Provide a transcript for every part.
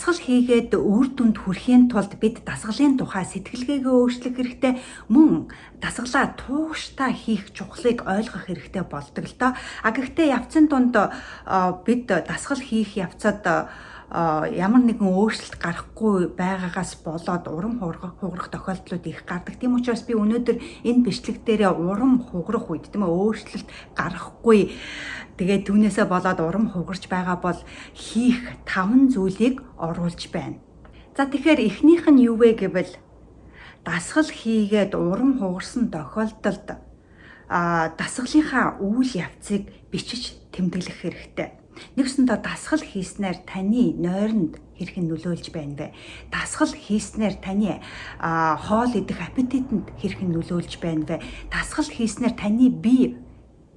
дасгал хийгээд үр дүнд хүрэхийн тулд бид дасгалын тухай сэтгэлгээгээ өөрчлөх хэрэгтэй, мөн дасгалаа тууштай хийх чухлыг ойлгох хэрэгтэй болдог л доо. Гэхдээ явцын дунд бид дасгал хийх явцад ямар нэгэн өөрчлөлт гарахгүй байгаагаас болоод урам хугарах тохиолдлууд их гардаг. Тийм учраас би өнөөдөр энэ бичлэг дээр урам хугарах үед тийм ээ өөрчлөлт гарахгүй тэгээд түүнээсээ болоод урам хугарч байгаа бол хийх 5 зүйлийг оруулж байна. За тэгэхээр эхнийх нь юу вэ гэвэл дасгал хийгээд урам хугарсан тохиолдолд дасгалынхаа үйл явцыг бичиж тэмдэглэх хэрэгтэй. Нэгсэндээ дасгал хийснээр таны нойронд хэрхэн нөлөөлж байна вэ? Дасгал хийснээр таны хоол идэх аппетитэнд хэрхэн нөлөөлж байна вэ? Дасгал хийснээр таны бие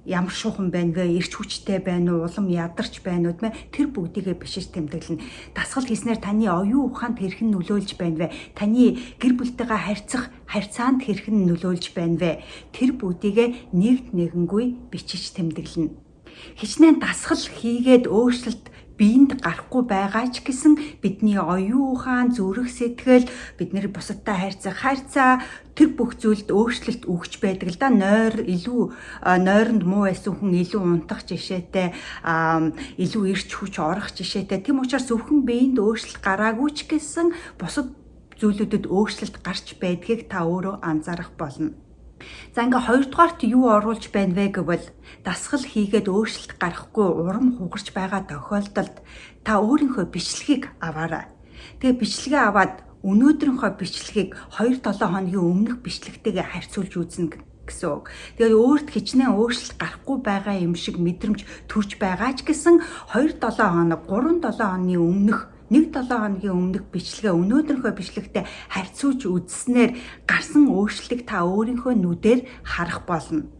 ямар шуухан байна вэ? Эрч хүчтэй байна уу? Улам ядарч байна уу? Тэр бүгдийгээ бишиж тэмдэглэнэ. Дасгал хийснээр таны оюун ухаанд хэрхэн нөлөөлж байна вэ? Таны гэр бүлтэйгээ харьцах харьцаанд хэрхэн нөлөөлж байна вэ? Тэр бүгдийгээ нэгэнгүй бичиж тэмдэглэнэ. Хичнээн дасгал хийгээд өөрчлөлт биеинд гарахгүй байгаа ч гэсэн бидний оюун ухаан, зүрх сэтгэл, бидний бусадтай харьцаа тэр бүх зүйлд өөрчлөлт өгч байдаг л да. Нойронд муу байсан хүн илүү унтах жишээтэй, илүү эрч хүч орох жишээтэй. Тэм учраас зөвхөн биеинд өөрчлөлт гараагүй ч гэсэн бусад зүйлүүдэд өөрчлөлт гарч байдгийг та өөрөө анзаарах болно. За ингээ хоёрдугаарт юу оруулж байна вэ гэвэл дасгал хийгээд өөрчлөлт гарахгүй урам хугарч байгаа тохиолдолд та өөрийнхөө бичлэгийг аваарай. Тэгээ бичлэгээ аваад өнөөдрийнхөө бичлэгийг 2-7 хоногийн өмнөх бичлэгтэйгээ харьцуулж үзнэ гэсэн үг. Тэгээд өөрт хичнээн өөрчлөлт гарахгүй байгаа юм шиг мэдрэмж төрж байгаа ч гэсэн 2-7 хоног, 3-7 хоногийн өмнөх 1-7 хоногийн өмнөх бичлэгээ өнөөдрийнхөө бичлэгтэй харьцуулж үзснээр гарсан өөрчлөлтийг та өөрийнхөө нүдээр харах болно.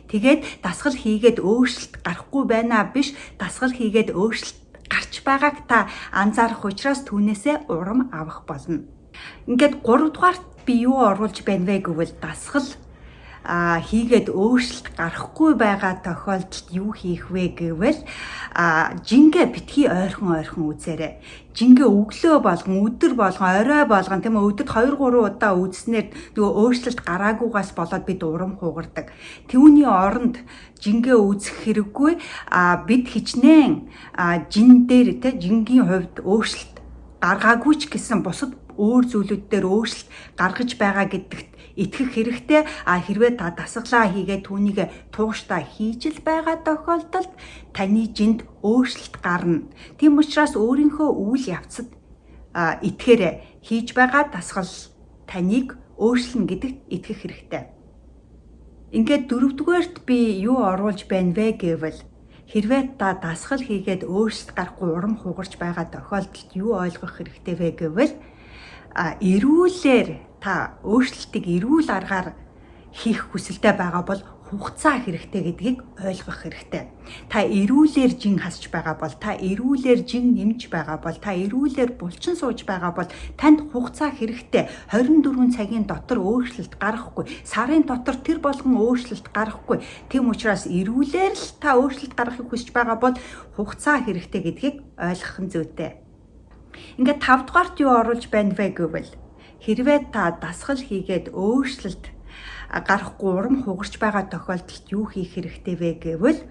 Тэгээд дасгал хийгээд өөрчлөлт гарахгүй байна биш, дасгал хийгээд өөрчлөлт гарч байгааг та анзаарах учраас түүнээсээ урам авах болно. Ингээд 3 дугаарт би юу оруулж байна вэ гэвэл дасгал хийгээд өөрчлөлт гарахгүй байгаа тохиолдолд юу хийх вэ гэвэл жингээ битгий ойрхон үзээрэй. Жингээ өглөө болгон, өдөр болгон, орой болгон тийм ээ өдөрт 2-3 удаа үзснээр нөгөө өөрчлөлт гараагүйгаас болоод бид урам хугардаг. Түүний оронд жингээ үзэх хэрэггүй бид хичнээн жин дээр тийм жингийн хувьд өөрчлөлт гаргаагүй ч гэсэн бусад өөр зүйлүүд дээр өөрчлөлт гаргаж байгаа гэдэгт итгэх хэрэгтэй. Хэрвээ та дасгалаа хийгээд түүнийг тууштай хийж л байгаа тохиолдолд таны жинд өөрчлөлт гарна. Тийм учраас өөрийнхөө үйл явцад итгээрэй. Хийж байгаа дасгал таныг өөрчлөн гэдэгт итгэх хэрэгтэй. Ингээд 4-дүгээрт би юу оруулж байна вэ гэвэл хэрвээ та дасгал хийгээд өөрчлөлт гарахгүй урам хугарч байгаа тохиолдолд юу ойлгох хэрэгтэй вэ гэвэл эрүүлэр та өөрчлөлтийг эрүүл аргаар хийх хүсэлтэй байгаа бол хугацаа хэрэгтэй гэдгийг ойлгох хэрэгтэй. Та эрүүлэр жин хасч байгаа бол, та эрүүлэр жин нэмж байгаа бол, та эрүүлэр булчин сууж байгаа бол танд хугацаа хэрэгтэй. 24 цагийн дотор өөрчлөлт гарахгүй, сарын дотор тэр болгон өөрчлөлт гарахгүй. Тийм учраас эрүүлэр л та өөрчлөлт гаргахыг хүсэж байгаа бол хугацаа хэрэгтэй гэдгийг ойлгох нь зүйтэй. Ингээд 5 дугаарт юу оруулж байна вэ гэвэл хэрвээ та дасгал хийгээд өөрчлөлт гарахгүй урам хугарч байгаа тохиолдолд юу хийх хэрэгтэй вэ гэвэл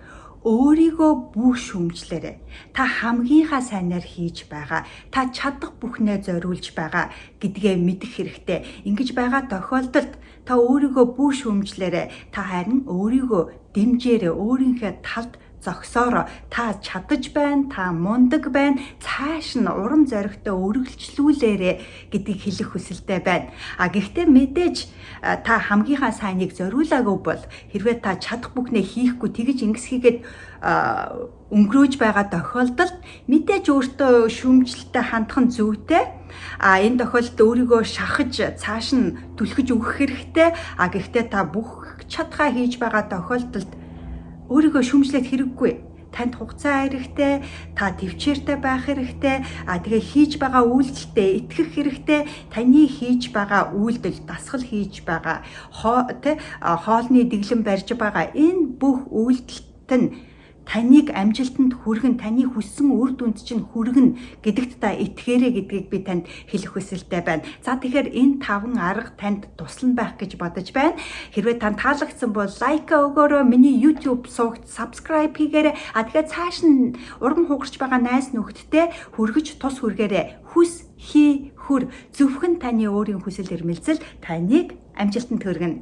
өөрийгөө бүх шүмжлээрэй. Та хамгийн сайнаар хийж байгаа, та чадах бүхнээ зориулж байгаа гэдгээ мэдэх хэрэгтэй. Ингэж байгаа тохиолдолд та өөрийгөө бүх шүмжлээрэй. Та харин өөрийгөө дэмжээрэй. Өөрийнхөө талд зогсоороо та чадаж байна, та мундаг байна, цааш нь урам зоригтой үргэлжлүүлээрэ гэдгийг хэлэх хүсэлтэй байна. Гэхдээ мэдээж та хамгийн сайныг зориулаагүй бол хэрвээ та чадах бүхнээ хийхгүй тэгж ингэсгийгээд өнгөрөөж байгаа тохиолдолд мэдээж өөртөө шүүмжлэлтэй хандах нь зүйтэй. Энэ тохиолдолд өөрийгөө шахаж цааш нь түлхэж өгөх хэрэгтэй. Гэхдээ та бүх чадхаа хийж байгаа тохиолдолд өөрийгөө шүмжлэх хэрэггүй. Танд хугацаа хэрэгтэй, та төвчээртэй байх хэрэгтэй. Тэгээ хийж байгаа үйлдэлтэй итгэх хэрэгтэй. Таны хийж байгаа үйлдэл, дасгал хийж байгаа хоолны дэглэм барьж байгаа энэ бүх үйлдэлт нь таныг амжилтанд хүргэн, таны хүссэн үр дүнд чинь хүргэн гэдэгт та итгээрэй гэдгийг би танд хэлэх хүсэлтэй байна. За тэгэхээр энэ 5 арга танд туслан байх гэж бодож байна. Хэрвээ танд таалагдсан бол лайк өгөөрэй, миний YouTube суугт subscribe хийгээрэй. Тэгэхээр цааш нь урган хугарч байгаа найз нөхдөдтэй хүргэж тус хүргээрэй. Хүс хий хүр зөвхөн таны өөрийн хүсэл эрмэлзэл таныг амжилтанд хүргэнэ.